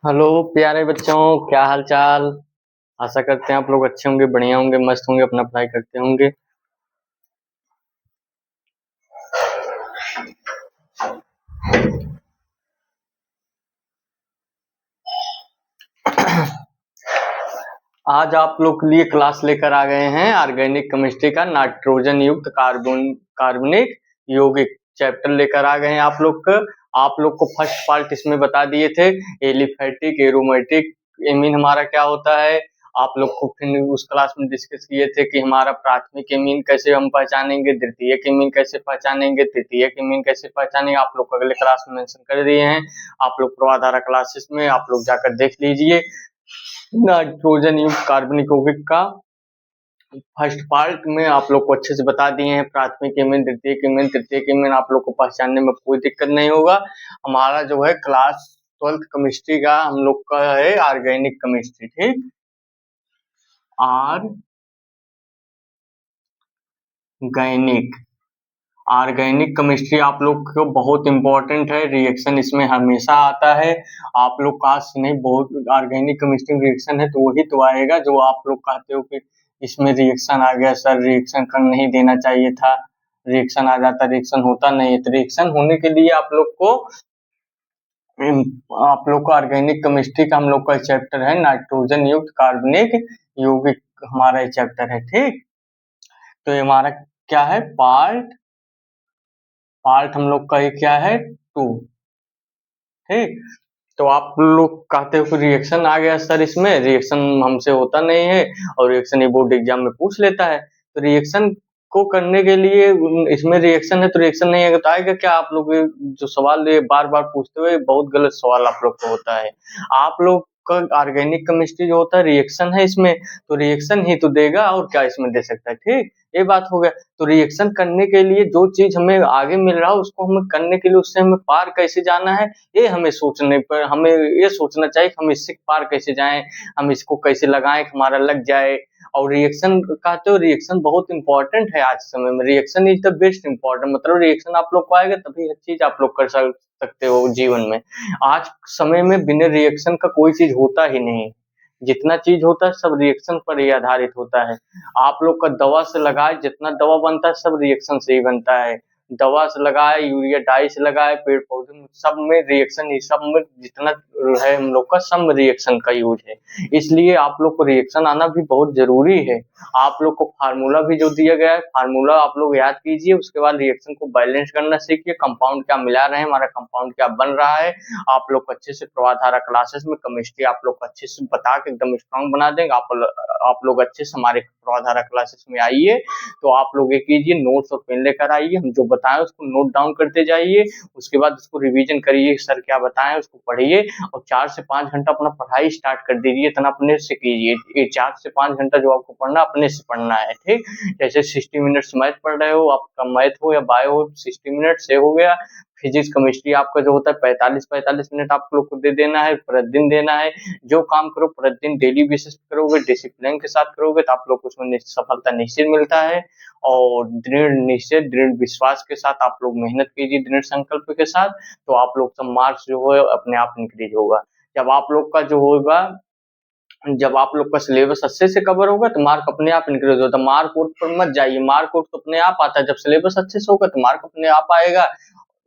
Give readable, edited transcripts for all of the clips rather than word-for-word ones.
Hello प्यारे बच्चों, क्या हाल चाल। आशा करते हैं आप लोग अच्छे होंगे, बढ़िया होंगे, मस्त होंगे, अपना पढ़ाई करते होंगे। आज आप लोग के लिए क्लास लेकर आ गए हैं ऑर्गेनिक केमिस्ट्री का नाइट्रोजन युक्त कार्बनिक यौगिक चैप्टर लेकर आ गए हैं आप लोग को फर्स्ट पार्ट इसमें बता दिए थे। एलिफेटिक एरोमेटिक एमीन हमारा क्या होता है। आप लोग को फिर उस क्लास में डिस्कस किए थे कि हमारा प्राथमिक एमीन कैसे हम पहचानेंगे, द्वितीयक एमीन कैसे पहचानेंगे, तृतीयक एमीन कैसे पहचानेंगे। आप लोग को अगले क्लास में मेंशन कर दिए हैं। आप लोग पूर्वाधारा क्लासेस में आप लोग जाकर देख लीजिए। नाइट्रोजन युक्त कार्बनिक यौगिक का फर्स्ट पार्ट में आप लोग को अच्छे से बता दिए हैं। प्राथमिक एमीन, द्वितीयक एमीन, तृतीयक एमीन आप लोग को पहचानने में कोई दिक्कत नहीं होगा। हमारा जो है क्लास 12th केमिस्ट्री का हम लोग का है ऑर्गेनिक केमिस्ट्री। ठीक, ऑर्गेनिक ऑर्गेनिक केमिस्ट्री आप लोग को बहुत इंपॉर्टेंट है। रिएक्शन इसमें हमेशा आता है। आप लोग काश नहीं, बहुत ऑर्गेनिक केमिस्ट्री में रिएक्शन है तो वही तो आएगा जो आप लोग कहते हो कि इसमें रिएक्शन आ गया सर, रिएक्शन कर नहीं देना चाहिए था, रिएक्शन आ जाता, रिएक्शन होता नहीं है। तो रिएक्शन होने के लिए आप लोग को ऑर्गेनिक केमिस्ट्री का हम लोग का चैप्टर है नाइट्रोजन युक्त कार्बनिक यौगिक, हमारा चैप्टर है। ठीक, तो ये हमारा क्या है, पार्ट हम लोग का ये क्या है, 2। ठीक, तो आप लोग कहते हो कि रिएक्शन आ गया सर, इसमें रिएक्शन हमसे होता नहीं है और रिएक्शन ये बोर्ड एग्जाम में पूछ लेता है। तो रिएक्शन को करने के लिए इसमें रिएक्शन है तो रिएक्शन नहीं आएगा तो आएगा क्या। आप लोग जो सवाल ये बार बार पूछते हुए बहुत गलत सवाल आप लोग को होता है। आप लोग का ऑर्गेनिक केमिस्ट्री जो होता है रिएक्शन है इसमें, तो रिएक्शन ही तो देगा और क्या इसमें दे सकता है। ठीक, ये बात हो गया। तो रिएक्शन करने के लिए जो चीज हमें आगे मिल रहा है उसको हमें करने के लिए उससे हमें पार कैसे जाना है, ये हमें सोचने पर हमें ये सोचना चाहिए कि हम इससे पार कैसे जाएं, हम इसको कैसे लगाएं कि हमारा लग जाए। और रिएक्शन कहते हो, रिएक्शन बहुत इंपॉर्टेंट है आज समय में। Reaction is the best important, मतलब रिएक्शन आप लोग को आएगा तभी हर चीज आप लोग कर सकते हो जीवन में। आज समय में बिना रिएक्शन का कोई चीज होता ही नहीं। जितना चीज होता है सब रिएक्शन पर ही आधारित होता है। आप लोग का दवा से लगाए जितना दवा बनता है सब रिएक्शन से ही बनता है। दवा से लगाए, यूरिया डाई से लगाए, पेड़ पौधे में, सब में रिएक्शन ही, सब में जितना है हम लोग का सब में रिएक्शन का यूज है। इसलिए आप लोग को रिएक्शन आना भी बहुत जरूरी है। आप लोग को फार्मूला भी जो दिया गया है फार्मूला आप लोग याद कीजिए, उसके बाद रिएक्शन को बैलेंस करना सीखिए। कंपाउंड क्या मिला रहे हैं, हमारा कंपाउंड क्या बन रहा है, आप लोग को अच्छे से प्रवाधारा क्लासेस में केमिस्ट्री आप लोग को अच्छे से बता के एकदम स्ट्रांग बना देंगे। आप लोग अच्छे से हमारे प्रवाधारा क्लासेस में आइए। तो आप लोग ये कीजिए, नोट्स और पेन लेकर आइए, हम जो बताएं उसको नोट डाउन करते जाइए। उसके बाद उसको रिवीजन करिए, सर क्या बताएं उसको पढ़िए और 4 से 5 घंटा अपना पढ़ाई स्टार्ट कर दीजिए। इतना अपने से कीजिए, ये 4 से 5 घंटा जो आपको पढ़ना अपने से पढ़ना है। ठीक, जैसे 60 मिनट्स मैथ पढ़ रहे हो, आपका मैथ हो या बायो हो, 60 मिनट से हो गया। फिजिक्स केमिस्ट्री आपका जो होता है 45 मिनट आप लोग को दे देना है, प्रतिदिन देना है। जो काम करो प्रतिदिन डेली बेसिस पे करोगे, डिसिप्लिन के साथ करोगे तो आप लोग को उसमें सफलता निश्चित मिलता है। और दृढ़ निश्चय, दृढ़ विश्वास के साथ आप लोग मेहनत कीजिए, दृढ़ संकल्प के साथ, तो आप लोग का मार्क्स जो है अपने आप इंक्रीज होगा। जब आप लोग का जो होगा, जब आप लोग का सिलेबस अच्छे से कवर होगा तो मार्क अपने आप इंक्रीज होता है। मार्क वोट पर मत जाइए, मार्क वोट तो अपने आप आता है। जब सिलेबस अच्छे से होगा तो मार्क अपने आप आएगा।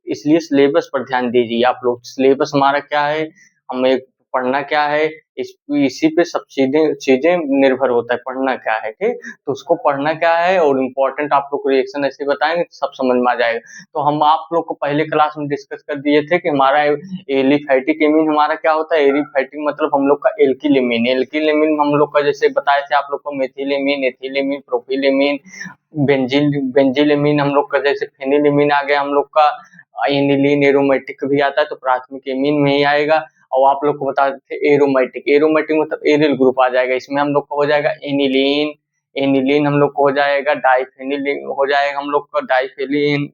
इसलिए सिलेबस पर ध्यान दीजिए आप लोग। सिलेबस हमारा क्या है, हमें पढ़ना क्या है, इसी पे सब चीजें निर्भर होता है, पढ़ना क्या है। ठीक, तो उसको पढ़ना क्या है और इम्पोर्टेंट आप लोग को रिएक्शन ऐसे बताएंगे तो सब समझ में आ जाएगा। तो हम आप लोग को पहले क्लास में डिस्कस कर दिए थे कि हमारा एलिफैटिक एमीन हमारा क्या होता है। एलिफैटिक मतलब हम लोग का एल्किल एमीन हम लोग का जैसे बताए थे आप लोग को, methyl amine, ethyl amine, propyl amine, benzyl amine हम लोग का, जैसे फेनिल एमीन आ गया हम लोग का, एनिलीन एरोमेटिक भी आता है तो प्राथमिक एमीन में ही आएगा। और आप लोग को बताते थे एरोमेटिक, एरोमेटिक मतलब एरियल ग्रुप आ जाएगा, इसमें हम लोग को हो जाएगा एनिलीन, एनिलीन हम लोग को हो जाएगा डाइफेनिल, हो जाएगा हम लोग का डाइफेलिन,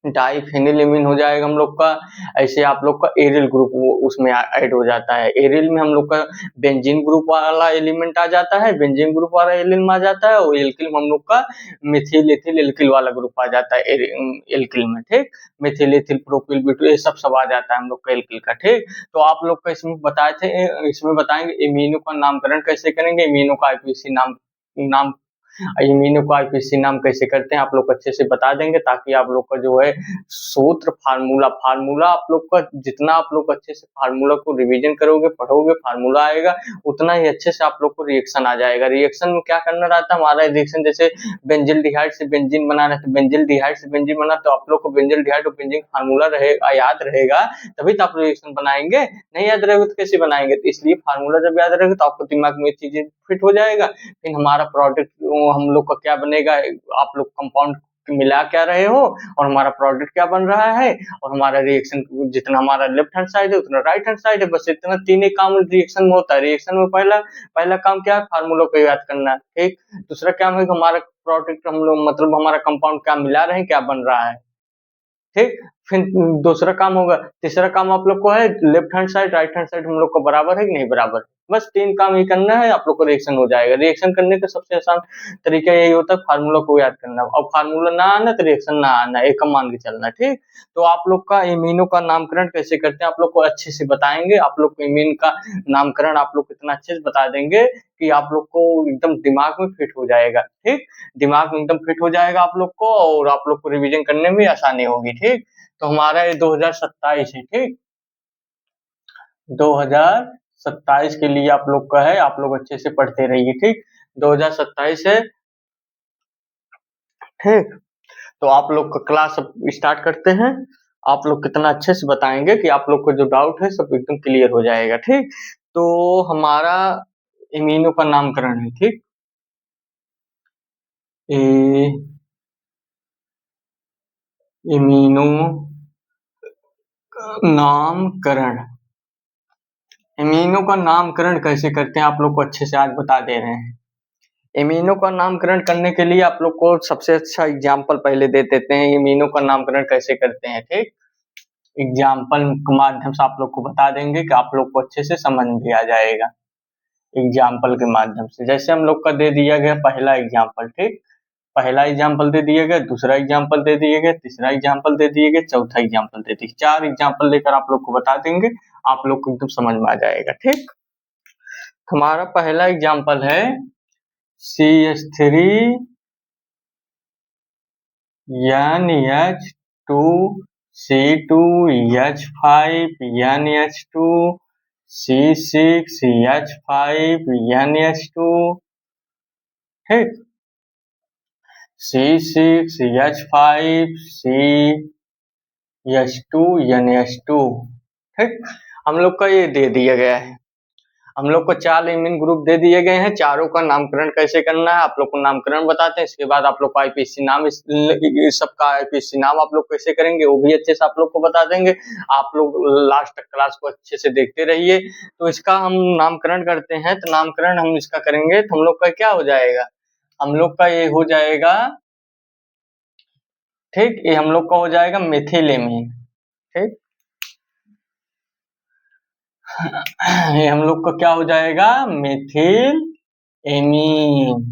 डाइफेनिलएमीन हो जाएगा हम लोग का। ऐसे आप लोग का एरिल ग्रुप उसमें ऐड हो जाता है। एरिल में हम लोग का बेंजीन ग्रुप वाला एलिमेंट आ जाता है, बेंजीन ग्रुप वाला एलिल आ जाता है, और एल्किल में हम लोग का मिथिल एथिल एल्किल वाला ग्रुप आ जाता है एल्किल में। ठीक, मिथिल एथिल प्रोपिल ब्यूटाइल ये सब आ जाता है हम लोग का एल्किल का। ठीक, तो आप लोग का इसमें बताए थे, इसमें बताएंगे इम्यूनो का नामकरण कैसे करेंगे, इम्यूनो का आईपीसी नाम इम्यूनो का आईपीसी नाम कैसे करते हैं आप लोग अच्छे से बता देंगे, ताकि आप लोग का जो है सूत्र फार्मूला आप लोग का जितना आप लोग अच्छे से फार्मूला को रिवीजन करोगे, पढ़ोगे, फार्मूला आएगा उतना ही अच्छे से आप लोग को रिएक्शन आ जाएगा। रिएक्शन में क्या करना रहता है हमारा, रिएक्शन जैसे बेंजिल्डिहाइड से बेंजीन बनाना है तो बेंजिल्डिहाइड से बेंजीन बना, तो आप लोग को बेंजिल्डिहाइड और बेंजीन फार्मूला रहेगा, याद रहेगा, तभी तो आप रिएक्शन बनाएंगे। नहीं याद रहेगा तो कैसे बनाएंगे, तो इसलिए फार्मूला जब याद रहेगा तो आपको दिमाग में चीजें फिट हो जाएगा। फिर हमारा प्रोडक्ट हम लोग का क्या बनेगा, आप लोग कंपाउंड मिला क्या रहे हो और हमारा प्रोडक्ट क्या बन रहा है, और हमारा रिएक्शन जितना हमारा लेफ्ट हैंड साइड है उतना राइट हैंड साइड है, बस इतना तीन ही काम रिएक्शन में होता है। रिएक्शन में पहला काम क्या है, फार्मूला को याद करना है। ठीक, दूसरा काम है कि हमारा प्रोडक्ट हम लोग मतलब हमारा कंपाउंड क्या मिला रहे हैं, क्या बन रहा है। ठीक, फिर दूसरा काम होगा, तीसरा काम आप लोग को है left hand side right hand side हम लोग को बराबर है कि नहीं बराबर, बस तीन काम ही करना है, आप लोग को रिएक्शन हो जाएगा। रिएक्शन करने का सबसे आसान तरीका यही होता है फार्मूला को याद करना, और फार्मूला ना आना तो रिएक्शन ना आना, एक मान के चलना। ठीक, तो आप लोग का इम्यूनो का नामकरण कैसे करते हैं आप लोग को अच्छे से बताएंगे। आप लोग को इम्यून का नामकरण आप लोग इतना अच्छे से बता देंगे कि आप लोग को एकदम दिमाग में फिट हो जाएगा। ठीक, दिमाग में एकदम फिट हो जाएगा आप लोग को, और आप लोग को रिविजन करने में आसानी होगी। ठीक, तो हमारा ये 2027 है। ठीक, 2027 के लिए आप लोग का है, आप लोग अच्छे से पढ़ते रहिए। ठीक, 2027 है। ठीक, तो आप लोग का क्लास अब स्टार्ट करते हैं। आप लोग कितना अच्छे से बताएंगे कि आप लोग को जो डाउट है सब एकदम क्लियर हो जाएगा। ठीक, तो हमारा इम्यूनो का नामकरण है। ठीक, इम्यूनो नामकरण, इम्यूनो का नामकरण कैसे करते हैं आप लोग को अच्छे से आज बता दे रहे हैं। इम्यूनो का नामकरण करने के लिए आप लोग को सबसे अच्छा एग्जाम्पल पहले दे देते हैं, इम्यूनो का नामकरण कैसे करते हैं। ठीक, एग्जाम्पल के माध्यम से आप लोग को बता देंगे कि आप लोग को अच्छे से समझ भी आ जाएगा। एग्जाम्पल के माध्यम से जैसे हम लोग का दे दिया गया पहला एग्जाम्पल। ठीक, पहला एग्जाम्पल दे दिया गया, दूसरा एग्जाम्पल दे दिए गए, तीसरा एग्जाम्पल दे दिए गए, चौथा एग्जाम्पल दे दिए, 4 एग्जाम्पल लेकर आप लोग को बता देंगे, आप लोग को एकदम समझ में आ जाएगा। ठीक, हमारा पहला एग्जाम्पल है CH3 NH2 C2 H5 NH2 C6 H5 NH2। ठीक, C6 H5 CH2 NH2। ठीक, हम लोग का ये दे दिया गया है, हम लोग को 4 इम्यून ग्रुप दे दिए गए हैं, चारों का नामकरण कैसे करना है आप लोग को नामकरण बताते हैं। इसके बाद आप लोग को आईपीसी नाम, इस सबका आईपीसी नाम आप लोग कैसे करेंगे वो भी अच्छे से आप लोग को बता देंगे। आप लोग लास्ट तक क्लास को अच्छे से देखते रहिए। तो इसका हम नामकरण करते हैं, तो नामकरण हम इसका करेंगे तो हम लोग का क्या हो जाएगा, हम लोग का ये हो जाएगा। ठीक, ये हम लोग का हो जाएगा मेथिलेमीन। ठीक, ये हम लोग का क्या हो जाएगा, मेथिल एमीन।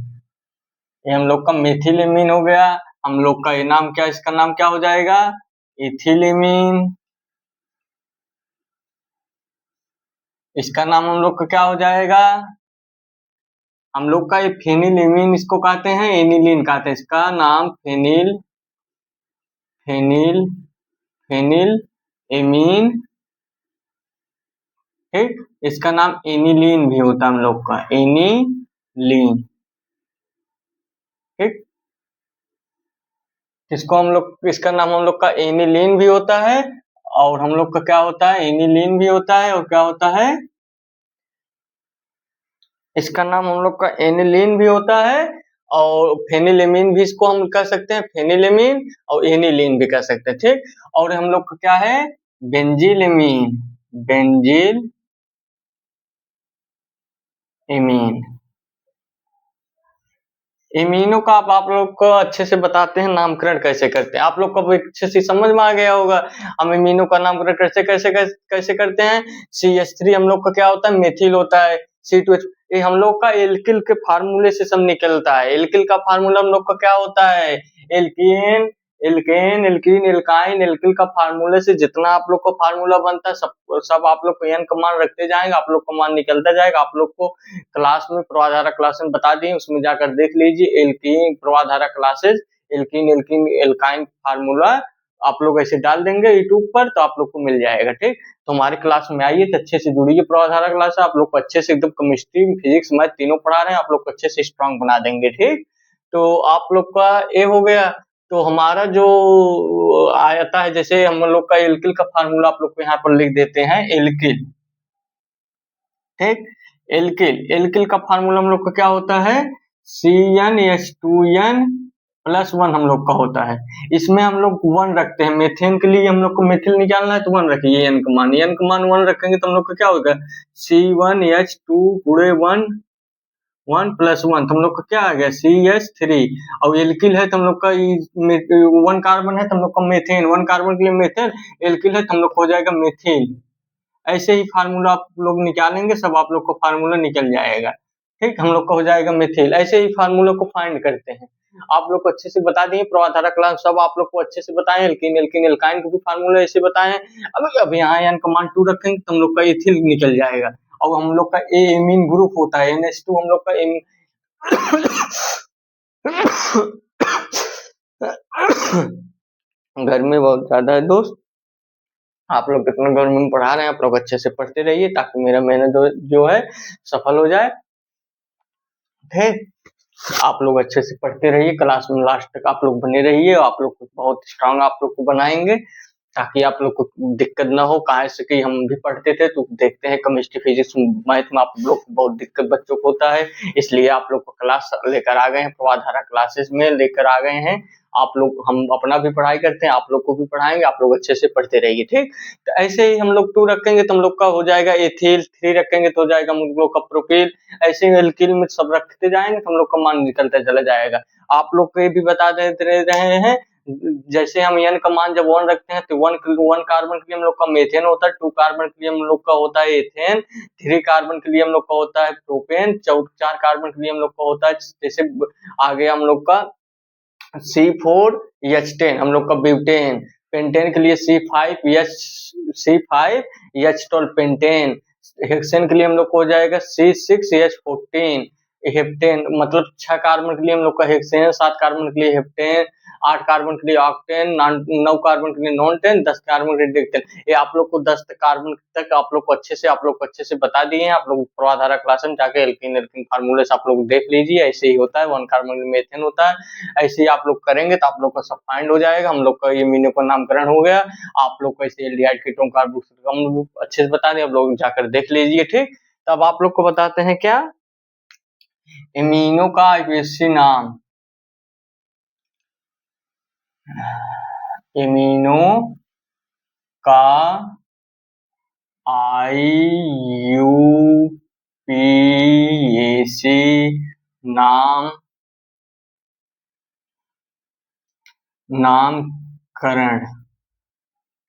ये हम लोग का मेथिलेमीन हो गया। हम लोग का ये नाम क्या, इसका नाम क्या हो जाएगा, इथिलीमीन। इसका नाम हम लोग का क्या हो जाएगा, हम लोग का ये फेनिलेमीन इसको कहते हैं, एनिलीन कहते हैं। इसका नाम फेनिल फेनिल फेनिल एमीन। ठीक, इसका नाम एनिलीन भी होता है हम लोग का, एनिलीन। ठीक, इसको हम लोग, इसका नाम हम लोग का एनिलीन भी होता है, और हम लोग का क्या होता है, एनिलीन भी होता है, और क्या होता है, इसका नाम हम लोग का एनिलीन भी होता है, और फेनिलेमीन भी इसको हम कह सकते हैं, फेनिलेमीन और एनिलीन भी कह सकते हैं। ठीक, और हम लोग का क्या है, बेंजिलेमीन, बेंजिल एमीन, इम्यूनो का आप लोग को अच्छे से बताते हैं नामकरण कैसे करते हैं। आप लोग को अब अच्छे से समझ में आ गया होगा हम इम्यूनो का नामकरण कैसे कैसे कैसे, कैसे करते हैं। CH3 हम लोग का क्या होता है, मेथिल होता है। C2H ये हम लोग का एल्किल के फार्मूले से सब निकलता है। एल्किल का फार्मूला हम लोग का क्या होता है, alkene alkane alkene alkyne. Alkyl का फार्मूले से जितना आप लोग को फार्मूला बनता है सब आप लोग को एन का मान रखते जाएंगे, आप लोग का मान निकलता जाएगा। आप लोग को क्लास में प्रवाधारा क्लास में बता दिए, उसमें जाकर देख लीजिए एल्कीन प्रवाधारा classes alkene alkene alkyne formula आप लोग ऐसे डाल देंगे यूट्यूब पर तो आप लोग को मिल जाएगा। ठीक, तो हमारी क्लास में आइए तो अच्छे से जुड़िए। प्रवाधारा क्लास आप लोग को अच्छे से एकदम केमिस्ट्री फिजिक्स मैथ तीनों पढ़ा रहे हैं, आप लोग को अच्छे से स्ट्रांग बना देंगे। ठीक, तो आप लोग का ये हो गया। तो हमारा जो आता है जैसे हम लोग का एल्किल का फार्मूला आप लोग को यहाँ पर लिख देते हैं एल्किल। ठीक, एल्किल का फार्मूला हम लोग का क्या होता है, CnH2n+1 हम लोग का होता है। इसमें हम लोग 1 रखते हैं। मेथेन के लिए हम लोग को मेथिल निकालना है तो 1 रखिए, एन का मान 1 रखेंगे तो हम लोग का क्या होगा, C1H2 गुणे 1 1+1 तो हम लोग का क्या आ गया, CH3। और एल्किल है तो हम लोग का 1 कार्बन है तो हम लोग का मेथेन, 1 कार्बन के लिए मेथेन, एल्किल है तो हम लोग को हो जाएगा मेथिल। ऐसे ही फार्मूला आप लोग निकालेंगे, सब आप लोग को फार्मूला निकल जाएगा। ठीक, हम लोग का हो जाएगा मिथिल। ऐसे ही फार्मूला को फाइंड करते हैं। आप लोग को अच्छे से बता दिए, प्रवाधारा क्लास सब आप लोग को अच्छे से बताएं। एल्कीन एल्कीन एल्काइन को भी फार्मूला ऐसे बताएं। अब यहाँ एन का मान 2 रखेंगे तो हम लोग का इथिल निकल जाएगा। और हम लोग का ए एमीन ग्रुप होता है, NH2 हम लोग का गर्मी बहुत ज्यादा है दोस्त, आप लोग कितना गर्मी में पढ़ा रहे हैं, आप लोग अच्छे से पढ़ते रहिए ताकि मेरा मेहनत जो है सफल हो जाए। ठीक, आप लोग अच्छे से पढ़ते रहिए, क्लास में लास्ट तक आप लोग बने रहिए। आप लोग को बहुत स्ट्रांग आप लोग को बनाएंगे ताकि आप लोग को दिक्कत ना हो। कहा से कि हम भी पढ़ते थे तो देखते हैं केमिस्ट्री फिजिक्स मैथ में आप लोग को बहुत दिक्कत बच्चों को होता है, इसलिए आप लोग को क्लास लेकर आ गए हैं, प्रवाधारा क्लासेस में लेकर आ गए हैं। आप लोग हम अपना भी पढ़ाई करते हैं, आप लोग को भी पढ़ाएंगे, आप लोग अच्छे से पढ़ते रहिए। ठीक, तो ऐसे ही हम लोग 2 रखेंगे तो हम लोग का हो जाएगा एथिल, 3 रखेंगे तो हो जाएगा हम लोग का प्रोपिल। ऐसे ही एल्किल में सब रखते जाएंगे तो हम लोग का मान निकलता चला जाएगा। आप लोग को ये भी बता दे रहे हैं, जैसे हम एन का मान जब 1 रखते हैं तो 1 कार्बन के लिए हम लोग का मेथेन होता है, 2 कार्बन के लिए हम लोग का होता है एथेन, 3 कार्बन के लिए हम लोग का होता है प्रोपेन, 4 कार्बन के लिए हम लोग का होता है जैसे आगे हम लोग का C4H10 हम लोग का ब्यूटेन, पेंटेन के लिए C5H12 पेंटेन, हेक्सेन के लिए हम लोग को हो जाएगा C6H14 हेप्टेन, मतलब 6 कार्बन के लिए हम लोग का हेक्सेन, 7 कार्बन के लिए हेप्टेन, 8 कार्बन के लिए ऑक्टेन, 9 कार्बन के लिए नॉन-टेन, 10 कार्बन के लिए डेक्टेन। ये आप लोग को 10 कार्बन तक आप लोग को अच्छे से बता दिए हैं। आप लोग प्रवाधारा क्लास में जाके एल्कीन एल्कीन फार्मूले से आप लोग देख लीजिए, ऐसे ही होता है। 1 कार्बन में मेथेन होता है, ऐसे ही आप लोग करेंगे तो आप लोग का सब फाइंड हो जाएगा। हम लोग का ये मीनो का नामकरण हो गया। आप लोग को ऐसे एल्डिहाइड कीटोन कार्बोक्सिल अच्छे से बता दें, आप लोग जाकर देख लीजिए। ठीक, तब आप लोग को बताते हैं क्या, एमिनो का आईपीएससी नाम, एमिनो का IUPAC नामकरण।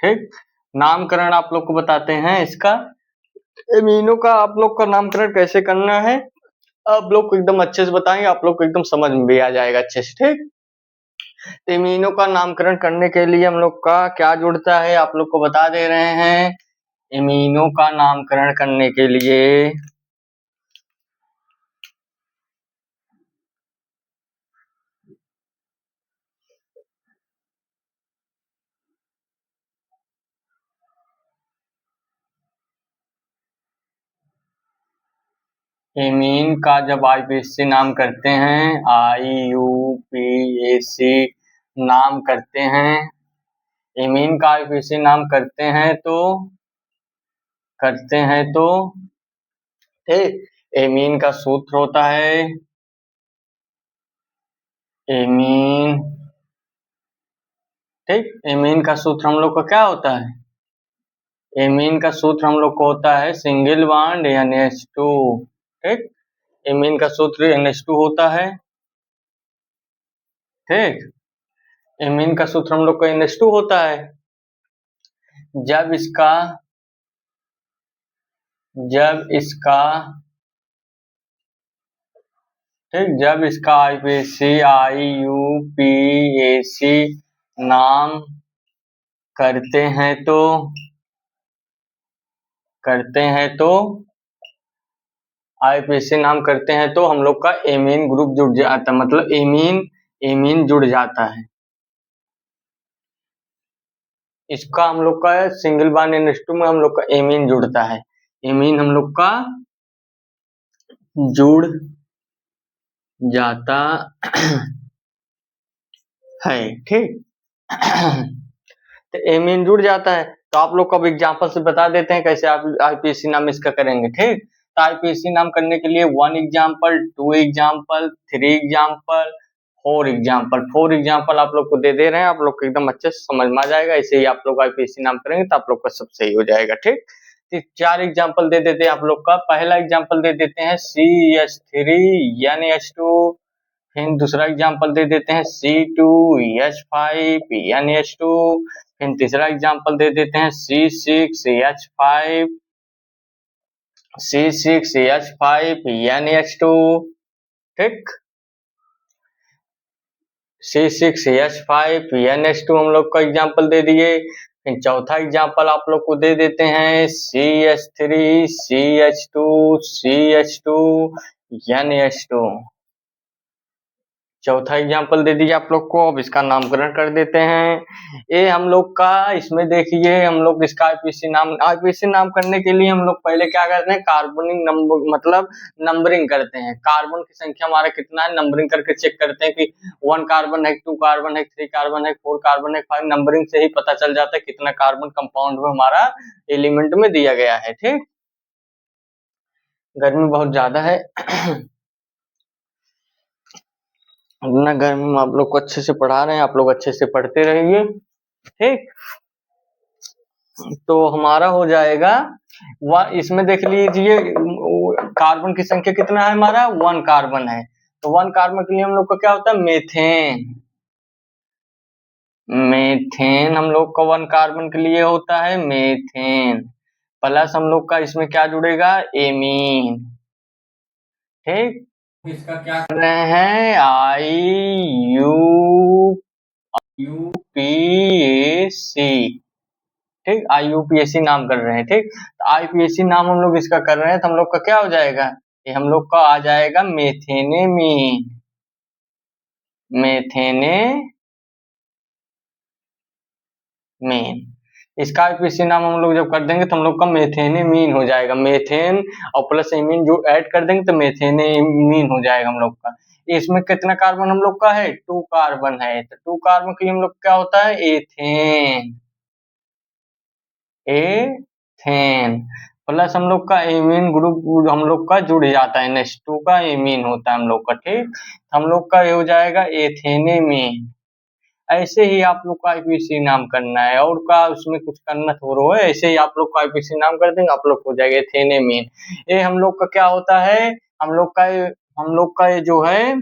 ठीक, नामकरण आप लोग को बताते हैं इसका। एमिनो का आप लोग का नामकरण कैसे करना है आप लोग को एकदम अच्छे से बताएंगे, आप लोग को एकदम समझ में भी आ जाएगा अच्छे से। ठीक, एमिनो का नामकरण करने के लिए हम लोग का क्या जुड़ता है आप लोग को बता दे रहे हैं। एमिनो का नामकरण करने के लिए एमीन का जब आईपीएससी नाम करते हैं, IUPAC नाम करते हैं, एमीन का आईपीएससी नाम करते हैं तो ठीक, एमीन का सूत्र होता है एमीन। ठीक, एमीन का सूत्र हम लोग का क्या होता है, एमीन का सूत्र हम लोग को होता है सिंगल बॉन्ड NH2। ठीक, एमीन का सूत्र NH2 होता है। ठीक। एमीन का सूत्र हम लोग का NH2 होता है। जब इसका जब इसका IUPAC नाम करते हैं तो IUPAC नाम करते हैं तो हम लोग का एमीन ग्रुप जुड़ जाता है, मतलब एमीन जुड़ जाता है। इसका हम लोग का सिंगल बॉन्ड NH2 में हम लोग का एमीन जुड़ता है, एमीन हम लोग का जुड़ जाता है। ठीक। तो एमीन जुड़ जाता है, तो आप लोग को अब एग्जांपल से बता देते हैं कैसे आप IUPAC नाम इसका करेंगे। ठीक। तो IUPAC नाम करने के लिए 1 example, 2 example, 3 example, 4 example, 4 example आप लोग को दे दे रहे हैं, आप लोग को एकदम अच्छे से समझ में आ जाएगा। ऐसे ही आप लोग IUPAC नाम करेंगे तो आप लोग का सब सही हो जाएगा। ठीक। तो 4 एग्जांपल दे देते हैं आप लोग का। पहला एग्जांपल दे देते हैं CH3NH2, फिर दूसरा एग्जांपल दे देते हैं C2H5NH2, फिर तीसरा एग्जांपल दे देते हैं C6H5NH2। ठीक। C6H5NH2 हम लोग का एग्जांपल दे दिए। फिर चौथा एग्जांपल आप लोग को दे देते हैं CH3CH2CH2NH2। चौथा एग्जांपल दे दिया आप लोग को। अब इसका नामकरण कर देते हैं। ये हम लोग का इसमें देखिए, हम लोग इसका IUPAC नाम करने के लिए हम लोग पहले क्या करते हैं, कार्बनिक नंबर मतलब नंबरिंग करते हैं। कार्बन की संख्या हमारा कितना है नंबरिंग करके चेक करते हैं कि 1 कार्बन है, 2 कार्बन है, 3 कार्बन है, 4 कार्बन है, 5। नंबरिंग से ही पता चल जाता है कितना कार्बन कंपाउंड में हमारा एलिमेंट में दिया गया है। ठीक। गर्मी बहुत ज्यादा है। ना गर्मी में आप लोग को अच्छे से पढ़ा रहे हैं, आप लोग अच्छे से पढ़ते रहिए। ठीक। तो हमारा हो जाएगा इसमें देख लीजिए कार्बन की संख्या कितना है हमारा, 1 कार्बन है। तो 1 कार्बन के लिए हम लोग का क्या होता है, मेथेन हम लोग का 1 कार्बन के लिए होता है मेथेन, प्लस हम लोग का इसमें क्या जुड़ेगा, एमीन। ठीक। इसका क्या कर रहे हैं, IUPAC। ठीक। IUPAC नाम कर रहे हैं। ठीक। तो IUPAC नाम हम लोग इसका कर रहे हैं तो हम लोग का क्या हो जाएगा, ये हम लोग का आ जाएगा मेथेनेमीन। इसका IUPAC नाम हम लोग जब कर देंगे तो हम लोग का मेथेनेमीन हो जाएगा। मेथेन और प्लस एमीन जो ऐड कर देंगे तो मेथेनेमीन हो जाएगा हम लोग का। इसमें कितना कार्बन हम लोग का है, 2 कार्बन है। तो 2 कार्बन के लिए हम लोग क्या होता है, एथेन प्लस हम लोग का एमीन ग्रुप हम लोग का जुड़ जाता है, NH2 का एमीन होता है हम लोग का। ठीक। हम लोग का ये हो जाएगा एथेनेमीन। ऐसे ही आप लोग का IUPAC नाम करना है, और का उसमें कुछ करना थोड़ा है। ऐसे ही आप लोग का IUPAC नाम कर देंगे, आप लोग हो जाएगा एथेनेमीन। ये हम लोग का क्या होता है, हम लोग का ये जो है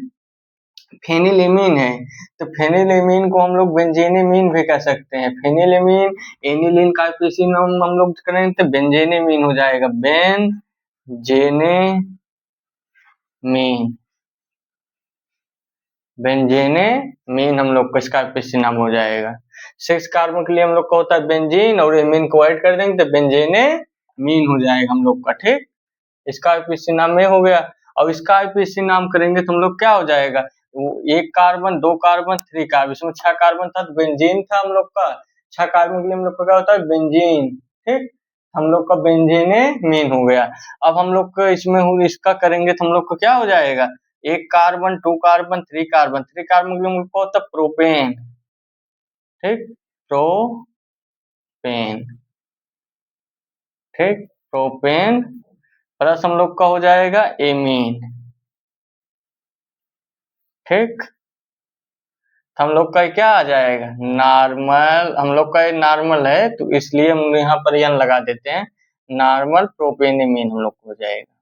फेनिलेमीन है। तो फेनिलेमीन को हम लोग बेंजेनेमीन भी कह सकते हैं। फेनिलेमीन एनिलीन का IUPAC नाम हम लोग करें तो बेंजेनेमीन हो जाएगा, बेंजेनेमीन हम लोग का इसका IUPAC नाम हो जाएगा। 6 कार्बन के लिए हम लोग का होता है बेंजीन, और एमीन को ऐड कर देंगे तो बेंजेनेमीन हो जाएगा हम लोग का। ठीक। इसका IUPAC नाम में हो गया। अब इसका IUPAC नाम करेंगे तो हम लोग क्या हो जाएगा, 1 कार्बन, 2 कार्बन, 3 कार्बन, इसमें 6 कार्बन था तो बेंजीन था हम लोग का। 6 कार्बन के लिए हम लोग का क्या होता है, बेंजीन। ठीक। हम लोग का बेंजेनेमीन हो गया। अब हम लोग को इसमें इसका करेंगे तो हम लोग को क्या हो जाएगा, 1 कार्बन, 2 कार्बन, 3 कार्बन, 3 कार्बन के लिए हम लोग को होता है प्रोपेन। ठीक। प्रोपेन। ठीक। प्रोपेन प्लस हम लोग का हो जाएगा एमीन। ठीक। हम लोग का क्या आ जाएगा, नॉर्मल। हम लोग का नॉर्मल है तो इसलिए हम यहाँ पर यन लगा देते हैं, नॉर्मल प्रोपेनेमीन हम लोग को हो जाएगा,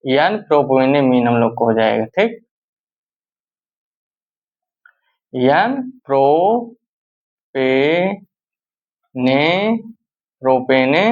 यन प्रोपेनेमीन हम लोग को हो जाएगा। ठीक। एन प्रोपेने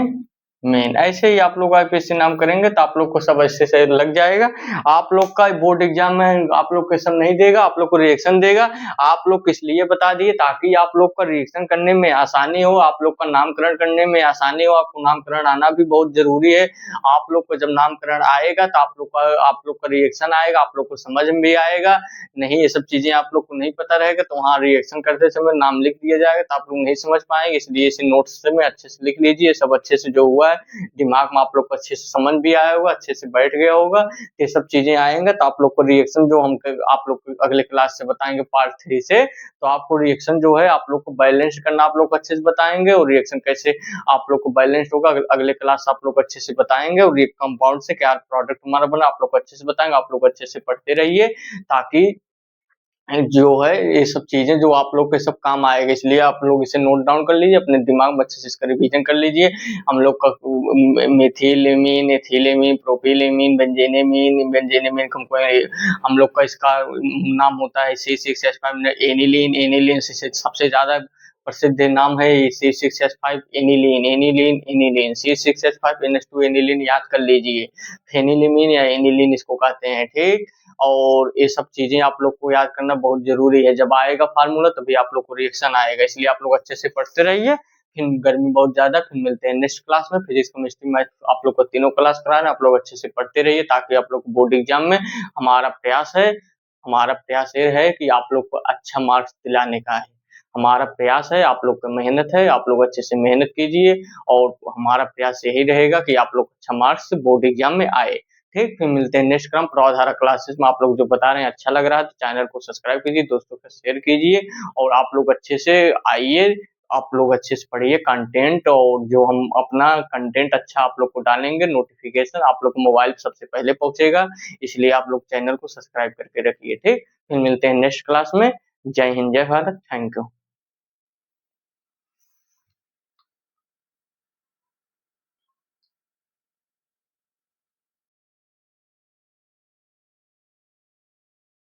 मेन, ऐसे ही आप लोग आईपीएससी नाम करेंगे तो आप लोग को सब अच्छे से लग जाएगा। आप लोग का बोर्ड एग्जाम में आप लोग क्वेश्चन नहीं देगा, आप लोग को रिएक्शन देगा। आप लोग किस लिए बता दिए, ताकि आप लोग का रिएक्शन करने में आसानी हो, आप लोग का नामकरण करने में आसानी हो। आपको नामकरण आना भी बहुत जरूरी है। आप लोग को जब नामकरण आएगा तो आप लोग का रिएक्शन आएगा, आप लोग को समझ में भी आएगा। नहीं, ये सब चीजें आप लोग को नहीं पता रहेगा तो वहाँ रिएक्शन करते समय नाम लिख दिया जाएगा तो आप लोग नहीं समझ पाएंगे। इसलिए इसे नोट्स में अच्छे से लिख लीजिए, सब अच्छे से जो हुआ है दिमाग में आप लोग को अच्छे से समझ भी आया होगा, अच्छे से बैठ गया होगा। ये सब चीजें आएंगे तो आप लोग को रिएक्शन जो हम आप लोग को अगले क्लास से बताएंगे पार्ट 3 से, तो आपको रिएक्शन जो है आप लोग को बैलेंस करना आप लोग को अच्छे से बताएंगे, और रिएक्शन कैसे आप लोग को बैलेंस होगा अगले क्लास आप लोग अच्छे से बताएंगे। और ये कंपाउंड से क्या प्रोडक्ट हमारा बना आप लोग को अच्छे से बताएंगे। आप लोग अच्छे से पढ़ते रहिए ताकि जो है ये सब चीजें जो आप लोग के सब काम आएगा, इसलिए आप लोग इसे नोट डाउन कर लीजिए, अपने दिमाग में अच्छे से इसका रिवीजन कर लीजिए। हम लोग का मेथिलेमीन, एथिलेमीन, प्रोपिलेमीन, बेंजेनेमीन हम लोग का इसका नाम होता है C6H5 एनिलीन। एनिलीन से सबसे ज्यादा प्रसिद्ध नाम है C6H5 एनिलीन C6H5NH2 एनिलीन, याद कर लीजिए। फेनिलीमीन या एनिलीन इसको कहते हैं, ठीक। और ये सब चीजें आप लोग को याद करना बहुत जरूरी है। जब आएगा फार्मूला तभी आप लोग को रिएक्शन आएगा, इसलिए आप लोग अच्छे से पढ़ते रहिए। फिर गर्मी बहुत ज्यादा, फिर मिलते हैं नेक्स्ट क्लास में। फिजिक्स, केमिस्ट्री, मैथ आप लोग को तीनों क्लास करा रहे हैं, आप लोग अच्छे से पढ़ते रहिए ताकि आप लोग बोर्ड एग्जाम में हमारा प्रयास ये है कि आप लोग को अच्छा मार्क्स दिलाने का है। हमारा प्रयास है, आप लोग का मेहनत है, आप लोग अच्छे से मेहनत कीजिए, और हमारा प्रयास यही रहेगा कि आप लोग अच्छा मार्क्स बोर्ड एग्जाम में आए। ठीक, फिर मिलते हैं नेक्स्ट क्रम प्रवाधारा क्लासेस में। आप लोग जो बता रहे हैं अच्छा लग रहा है तो चैनल को सब्सक्राइब कीजिए, दोस्तों के शेयर कीजिए, और आप लोग अच्छे से आइए, आप लोग अच्छे से पढ़िए कंटेंट। और जो हम अपना कंटेंट अच्छा आप लोग को डालेंगे, नोटिफिकेशन आप लोग को मोबाइल पे सबसे पहले पहुंचेगा, इसलिए आप लोग चैनल को सब्सक्राइब करके रखिए। ठीक, फिर मिलते हैं नेक्स्ट क्लास में। जय हिंद, जय भारत, थैंक यू।